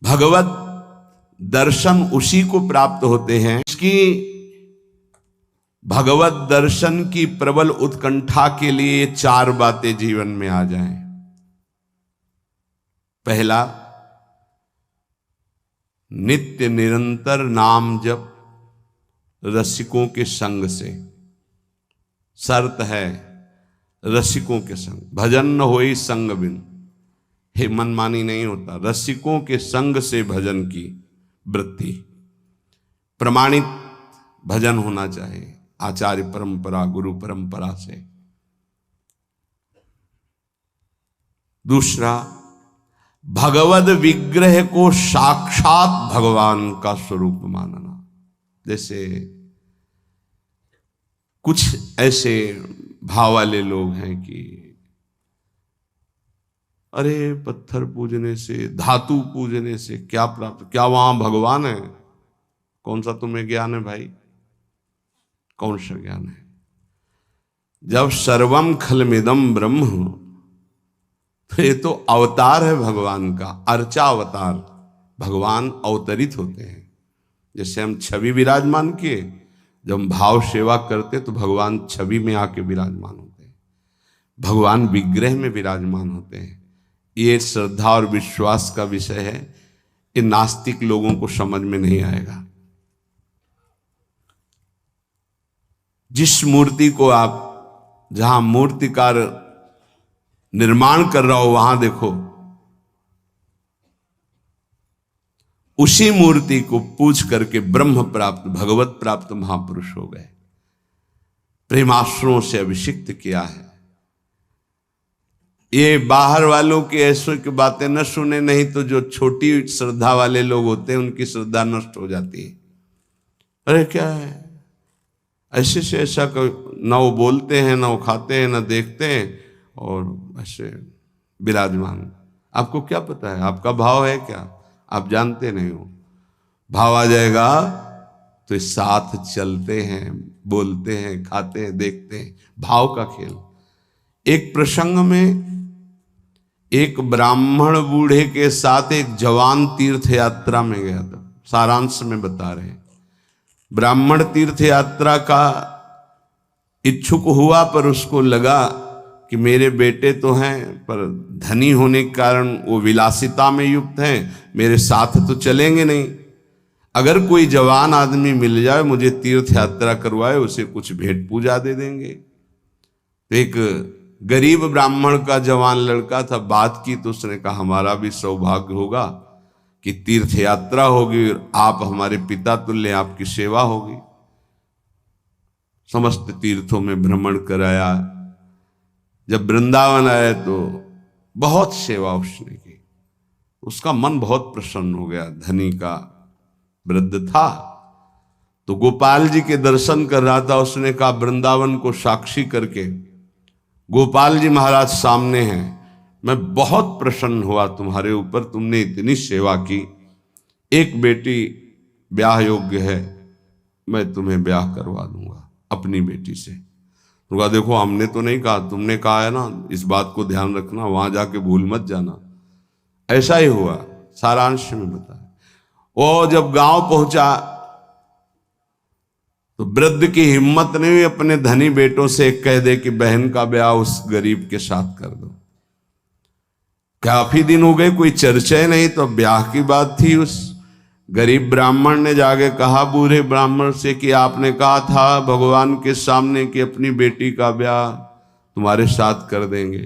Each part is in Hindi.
भगवत दर्शन उसी को प्राप्त होते हैं इसकी भगवत दर्शन की प्रबल उत्कंठा के लिए 4 बातें जीवन में आ जाएं। पहला, नित्य निरंतर नाम जप रसिकों के संग से। शर्त है रसिकों के संग, भजन न होई संग बिन। हे मनमानी नहीं होता, रसिकों के संग से भजन की वृत्ति। प्रमाणित भजन होना चाहिए, आचार्य परंपरा, गुरु परंपरा से। दूसरा, भगवद विग्रह को साक्षात भगवान का स्वरूप मानना। जैसे कुछ ऐसे भाव वाले लोग हैं कि अरे पत्थर पूजने से, धातु पूजने से क्या प्राप्त, क्या वहां भगवान है? कौन सा तुम्हें ज्ञान है भाई? कौन सा ज्ञान है? जब सर्वम खलमिदम ब्रह्म, तो ये तो अवतार है भगवान का, अर्चा अवतार। भगवान अवतरित होते हैं। जैसे हम छवि विराजमान किए, जब हम भाव सेवा करते तो भगवान छवि में आके विराजमान होते हैं, भगवान विग्रह में विराजमान होते हैं। ये श्रद्धा और विश्वास का विषय है, ये नास्तिक लोगों को समझ में नहीं आएगा। जिस मूर्ति को आप, जहां मूर्तिकार निर्माण कर रहा हो वहां देखो, उसी मूर्ति को पूज करके ब्रह्म प्राप्त, भगवत प्राप्त महापुरुष हो गए। प्रेमाश्रुओं से अभिषिक्त किया है। ये बाहर वालों की ऐसों की बातें न सुने, नहीं तो जो छोटी श्रद्धा वाले लोग होते हैं उनकी श्रद्धा नष्ट हो जाती है। अरे क्या है, ऐसे से ऐसा न वो बोलते हैं, न वो खाते हैं, न देखते हैं, और ऐसे विराजमान। आपको क्या पता है? आपका भाव है क्या? आप जानते नहीं हो। भाव आ जाएगा तो इस साथ चलते हैं, बोलते हैं, खाते हैं, देखते हैं। भाव का खेल। एक प्रसंग में एक ब्राह्मण बूढ़े के साथ एक जवान तीर्थ यात्रा में गया था। सारांश में बता रहे हैं। ब्राह्मण तीर्थ यात्रा का इच्छुक हुआ, पर उसको लगा कि मेरे बेटे तो हैं, पर धनी होने के कारण वो विलासिता में युक्त हैं, मेरे साथ तो चलेंगे नहीं। अगर कोई जवान आदमी मिल जाए, मुझे तीर्थ यात्रा करवाए, उसे कुछ भेंट पूजा दे देंगे। तो एक गरीब ब्राह्मण का जवान लड़का था, बात की तो उसने कहा हमारा भी सौभाग्य होगा कि तीर्थ यात्रा होगी और आप हमारे पिता तुल्य, आपकी सेवा होगी। समस्त तीर्थों में भ्रमण कराया। जब वृंदावन आए तो बहुत सेवा उसने की। उसका मन बहुत प्रसन्न हो गया। धनी का वृद्ध था तो गोपाल जी के दर्शन कर रहा था। उसने कहा वृंदावन को साक्षी करके, गोपाल जी महाराज सामने हैं, मैं बहुत प्रसन्न हुआ तुम्हारे ऊपर, तुमने इतनी सेवा की। एक बेटी ब्याह योग्य है, मैं तुम्हें ब्याह करवा दूंगा अपनी बेटी से। तो कहा देखो हमने तो नहीं कहा, तुमने कहा है ना, इस बात को ध्यान रखना, वहां जाके भूल मत जाना। ऐसा ही हुआ। सारांश में बताया। वो जब गांव पहुंचा तो वृद्ध की हिम्मत नहीं हुई अपने धनी बेटों से कह दे कि बहन का ब्याह उस गरीब के साथ कर दो। काफी दिन हो गए, कोई चर्चा नहीं, तो ब्याह की बात थी। उस गरीब ब्राह्मण ने जाके कहा बूढ़े ब्राह्मण से कि आपने कहा था भगवान के सामने कि अपनी बेटी का ब्याह तुम्हारे साथ कर देंगे।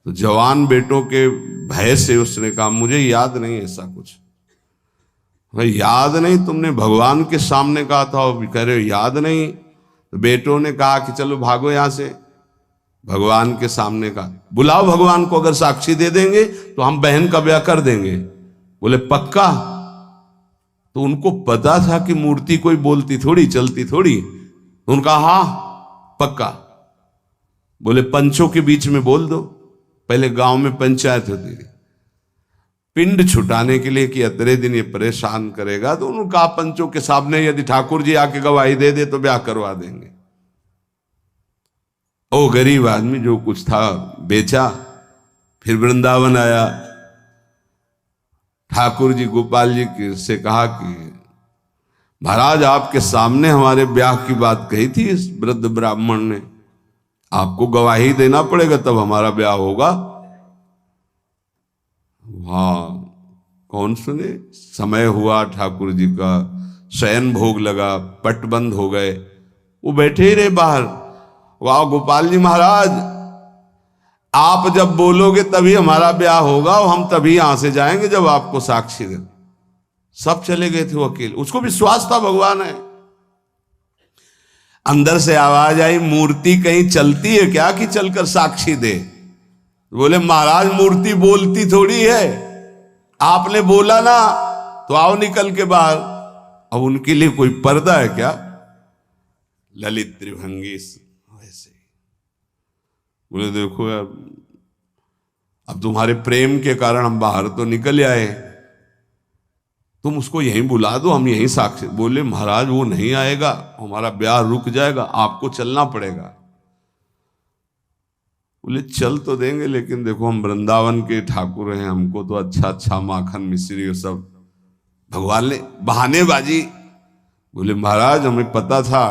तो जवान बेटों के भय से उसने कहा मुझे याद नहीं ऐसा कुछ। याद नहीं? तुमने भगवान के सामने कहा था। और कह रहे हो याद नहीं? तो बेटों ने कहा कि चलो भागो यहां से। भगवान के सामने कहा बुलाओ भगवान को, अगर साक्षी दे देंगे तो हम बहन का ब्याह कर देंगे। बोले पक्का? तो उनको पता था कि मूर्ति कोई बोलती थोड़ी, चलती थोड़ी। तो उनका हाँ पक्का। बोले पंचों के बीच में बोल दो। पहले गांव में पंचायत होती थी पिंड छुटाने के लिए कि अतरे दिन ये परेशान करेगा, तो उन्होंने कहा पंचों के सामने यदि ठाकुर जी आके गवाही दे दे तो ब्याह करवा देंगे। ओ गरीब आदमी जो कुछ था बेचा, फिर वृंदावन आया। ठाकुर जी गोपाल जी से कहा कि महाराज आपके सामने हमारे ब्याह की बात कही थी इस वृद्ध ब्राह्मण ने, आपको गवाही देना पड़ेगा तब हमारा ब्याह होगा। हाँ, कौन सुने। समय हुआ, ठाकुर जी का शयन भोग लगा, पट बंद हो गए, वो बैठे ही रहे बाहर। वाह गोपाल जी महाराज, आप जब बोलोगे तभी हमारा ब्याह होगा और हम तभी यहां से जाएंगे जब आपको साक्षी दे। सब चले गए थे वो अकेले, उसको विश्वास था भगवान है। अंदर से आवाज आई, मूर्ति कहीं चलती है क्या कि चलकर साक्षी दे। बोले महाराज मूर्ति बोलती थोड़ी है, आपने बोला ना तो आओ निकल के बाहर। अब उनके लिए कोई पर्दा है क्या? ललित त्रिभंगी वैसे। बोले देखो यार, अब तुम्हारे प्रेम के कारण हम बाहर तो निकल आए, तुम उसको यहीं बुला दो, हम यहीं साक्षी। बोले महाराज वो नहीं आएगा, हमारा ब्याह रुक जाएगा, आपको चलना पड़ेगा। बोले चल तो देंगे, लेकिन देखो हम वृंदावन के ठाकुर हैं, हमको तो अच्छा अच्छा माखन मिश्री और सब। भगवान ने बहानेबाजी। बोले महाराज हमें पता था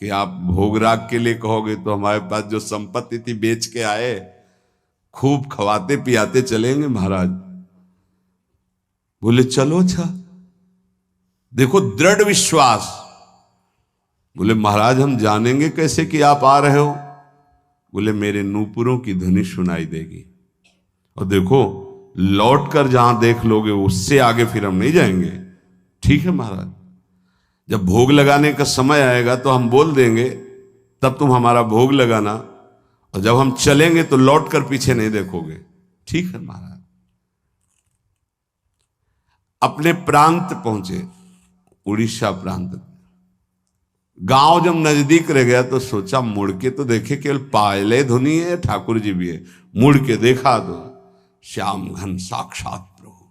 कि आप भोगराग के लिए कहोगे, तो हमारे पास जो संपत्ति थी बेच के आए, खूब खवाते पियाते चलेंगे महाराज। बोले चलो। अच्छा देखो दृढ़ विश्वास। बोले महाराज हम जानेंगे कैसे कि आप आ रहे हो? बोले मेरे नूपुरों की ध्वनि सुनाई देगी, और देखो लौट कर जहां देख लोगे उससे आगे फिर हम नहीं जाएंगे। ठीक है महाराज, जब भोग लगाने का समय आएगा तो हम बोल देंगे, तब तुम हमारा भोग लगाना, और जब हम चलेंगे तो लौट कर पीछे नहीं देखोगे। ठीक है महाराज। अपने प्रांत पहुंचे, उड़ीसा प्रांत। गांव जब नजदीक रह गया तो सोचा मुड़ के तो देखे, केवल पायले धुनी है, ठाकुर जी भी है। मुड़ के देखा तो श्याम घन साक्षात प्रभु।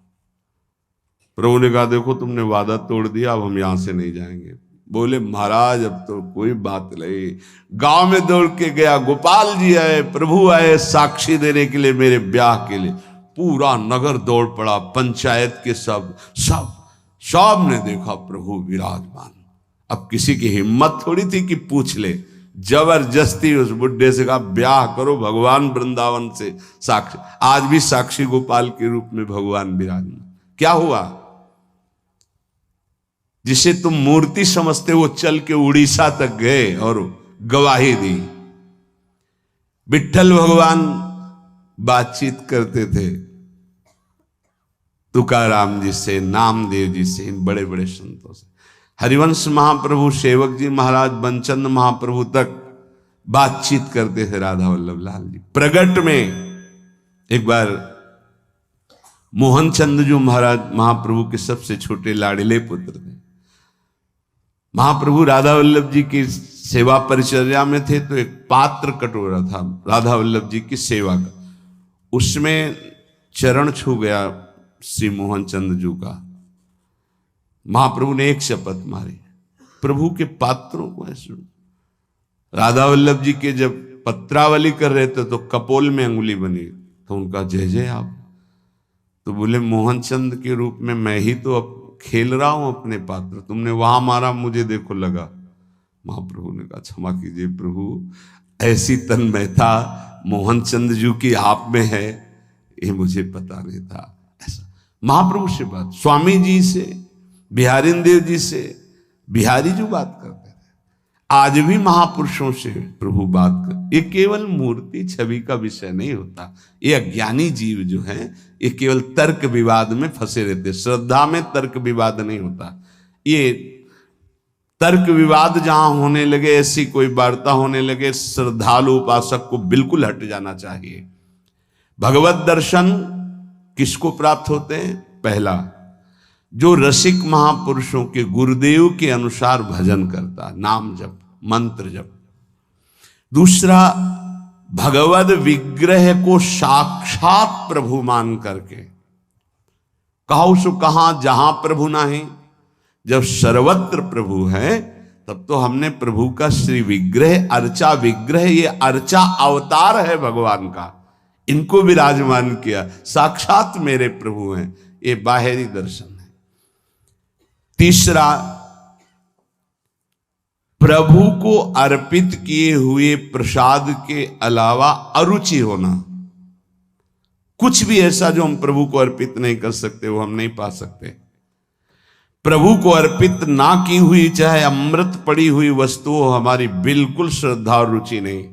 प्रभु ने कहा देखो तुमने वादा तोड़ दिया, अब हम यहां से नहीं जाएंगे। बोले महाराज अब तो कोई बात नहीं। गांव में दौड़ के गया, गोपाल जी आए, प्रभु आए साक्षी देने के लिए मेरे ब्याह के लिए। पूरा नगर दौड़ पड़ा, पंचायत के सब ने देखा प्रभु विराजमान। अब किसी की हिम्मत थोड़ी थी कि पूछ ले, जबरदस्ती उस बुढ़े से कहा ब्याह करो, भगवान वृंदावन से साक्षी। आज भी साक्षी गोपाल के रूप में भगवान विराजमान। क्या हुआ? जिसे तुम मूर्ति समझते वो चल के उड़ीसा तक गए और गवाही दी। विट्ठल भगवान बातचीत करते थे तुकाराम जी से, नामदेव जी से, इन बड़े बड़े संतों से। हरिवंश महाप्रभु, सेवक जी महाराज, बनचंद महाप्रभु तक बातचीत करते थे राधा वल्लभ लाल जी। प्रगट में एक बार मोहन चंद जी महाराज महाप्रभु के सबसे छोटे लाडले पुत्र थे। महाप्रभु राधा वल्लभ जी की सेवा परिचर्या में थे, तो एक पात्र कटोरा था राधा वल्लभ जी की सेवा का, उसमें चरण छू गया श्री मोहन चंद जी का। महाप्रभु ने एक शपथ मारी, प्रभु के पात्रों को ऐसे। राधा वल्लभ जी के जब पत्रावली कर रहे थे तो कपोल में अंगुली बनी, तो उनका जय जय आप। तो बोले मोहन चंद के रूप में मैं ही तो अब खेल रहा हूं अपने पात्र, तुमने वहां मारा मुझे देखो लगा। महाप्रभु ने कहा क्षमा कीजिए प्रभु, ऐसी तन्मयता मोहन चंद जी की आप में है, ये मुझे पता नहीं था। ऐसा महाप्रभु से बात, स्वामी जी से, बिहारी देव जी से, बिहारी जो बात करते थे, आज भी महापुरुषों से प्रभु बात कर। ये केवल मूर्ति छवि का विषय नहीं होता। ये अज्ञानी जीव जो हैं ये केवल तर्क विवाद में फंसे रहते। श्रद्धा में तर्क विवाद नहीं होता। ये तर्क विवाद जहां होने लगे, ऐसी कोई वार्ता होने लगे, श्रद्धालु उपासक को बिल्कुल हट जाना चाहिए। भगवत दर्शन किसको प्राप्त होते हैं? पहला, जो रसिक महापुरुषों के गुरुदेव के अनुसार भजन करता, नाम जप, मंत्र जप। दूसरा, भगवद विग्रह को साक्षात प्रभु मान करके। कहो सो कहां जहां प्रभु नहीं, जब सर्वत्र प्रभु है तब तो हमने प्रभु का श्री विग्रह, अर्चा विग्रह, ये अर्चा अवतार है भगवान का, इनको विराजमान किया, साक्षात मेरे प्रभु हैं। ये बाहरी दर्शन है। तीसरा, प्रभु को अर्पित किए हुए प्रसाद के अलावा अरुचि होना। कुछ भी ऐसा जो हम प्रभु को अर्पित नहीं कर सकते वो हम नहीं पा सकते। प्रभु को अर्पित ना की हुई चाहे अमृत पड़ी हुई वस्तु हो, हमारी बिल्कुल श्रद्धा और रुचि नहीं।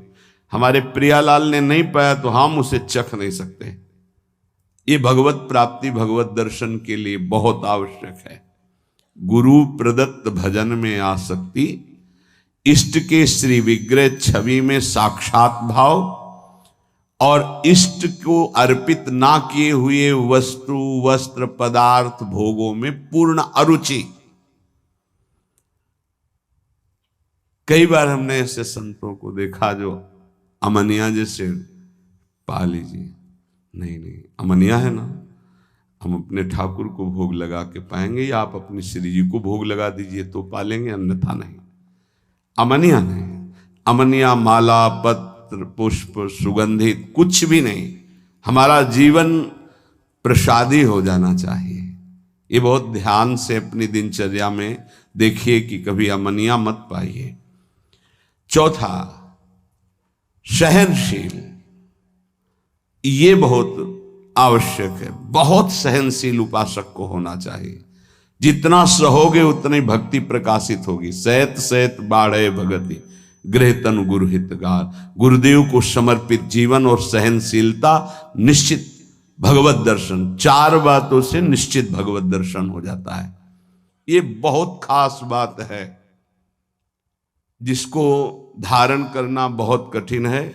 हमारे प्रियालाल ने नहीं पाया तो हम उसे चख नहीं सकते। ये भगवत प्राप्ति, भगवत दर्शन के लिए बहुत आवश्यक है। गुरु प्रदत्त भजन में आसक्ति, इष्ट के श्री विग्रह छवि में साक्षात भाव और इष्ट को अर्पित ना किए हुए वस्तु, वस्त्र, पदार्थ, भोगों में पूर्ण अरुचि। कई बार हमने ऐसे संतों को देखा जो अमनिया जैसे, पा लीजिए, नहीं अमनिया है ना, हम अपने ठाकुर को भोग लगा के पाएंगे या आप अपनी श्री जी को भोग लगा दीजिए तो पालेंगे, अन्यथा नहीं। अमनिया नहीं, अमनिया माला, पत्र, पुष्प, सुगंधित कुछ भी नहीं। हमारा जीवन प्रसादी हो जाना चाहिए। ये बहुत ध्यान से अपनी दिनचर्या में देखिए कि कभी अमनिया मत पाइए। चौथा, सहनशील। ये बहुत आवश्यक है। बहुत सहनशील उपासक को होना चाहिए। जितना सहोगे उतनी भक्ति प्रकाशित होगी। सहत सहत बाढ़े भगति, गृह तनु गुरु हितगार। गुरुदेव को समर्पित जीवन और सहनशीलता, निश्चित भगवत दर्शन। 4 बातों से निश्चित भगवत दर्शन हो जाता है। ये बहुत खास बात है जिसको धारण करना बहुत कठिन है,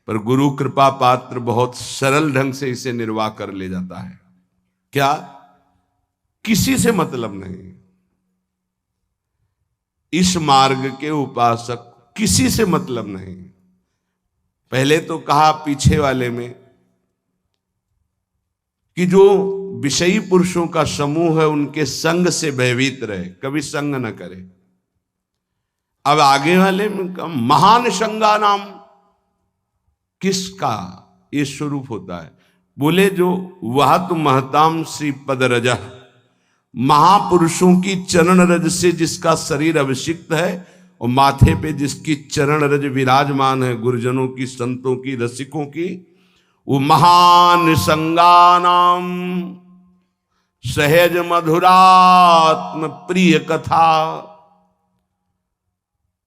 पर गुरु कृपा पात्र बहुत सरल ढंग से इसे निर्वाह कर ले जाता है। क्या? किसी से मतलब नहीं। इस मार्ग के उपासक किसी से मतलब नहीं। पहले तो कहा पीछे वाले में कि जो विषयी पुरुषों का समूह है उनके संग से भयभीत रहे, कभी संग न करे। अब आगे वाले में कहा महान संगा नाम। किसका ये स्वरूप होता है? बोले जो वह तो महताम श्री पद रज, महापुरुषों की चरण रज से जिसका शरीर अभिषिक्त है और माथे पे जिसकी चरण रज विराजमान है, गुरुजनों की, संतों की, रसिकों की, वो महान संगानाम सहज मधुरात्म प्रिय कथा।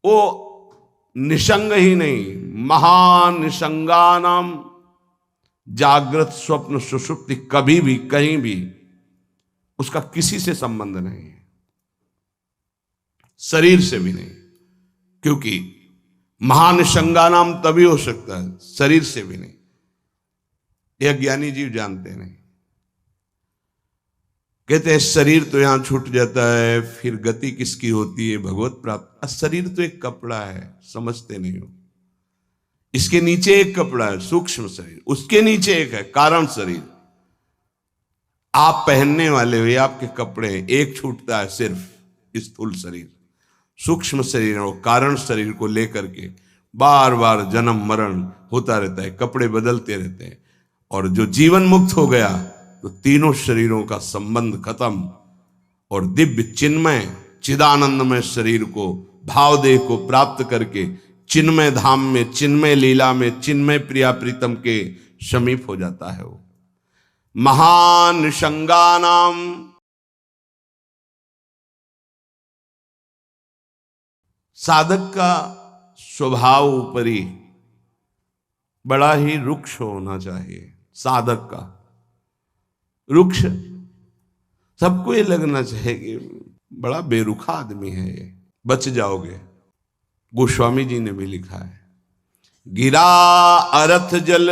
वो निसंग ही नहीं, महान निसंगानाम, जागृत स्वप्न सुषुप्ति, कभी भी कहीं भी उसका किसी से संबंध नहीं है, शरीर से भी नहीं। क्योंकि महान संगानाम तभी हो सकता है, शरीर से भी नहीं। यह ज्ञानी जीव जानते नहीं। कहते हैं शरीर तो यहां छूट जाता है, फिर गति किसकी होती है? भगवत प्राप्त। शरीर तो एक कपड़ा है, समझते नहीं हो। इसके नीचे एक कपड़ा है, सूक्ष्म शरीर, उसके नीचे एक है कारण शरीर। आप पहनने वाले हो, ये आपके कपड़े हैं। एक छूटता है सिर्फ स्थूल शरीर, सूक्ष्म शरीर और कारण शरीर को लेकर के बार बार जन्म मरण होता रहता है, कपड़े बदलते रहते हैं। और जो जीवन मुक्त हो गया तो तीनों शरीरों का संबंध खत्म और दिव्य चिन्मय चिदानंदमय शरीर को, भावदेह को प्राप्त करके चिन्मय धाम में, चिन्मय लीला में, चिन्मय प्रिया प्रीतम के समीप हो जाता है। वो महान संगानाम। साधक का स्वभाव ऊपरी बड़ा ही रुक्ष होना चाहिए। साधक का रुक्ष, सबको ये लगना चाहिए कि बड़ा बेरुखा आदमी है ये, बच जाओगे। गोस्वामी जी ने भी लिखा है, गिरा अरथ जल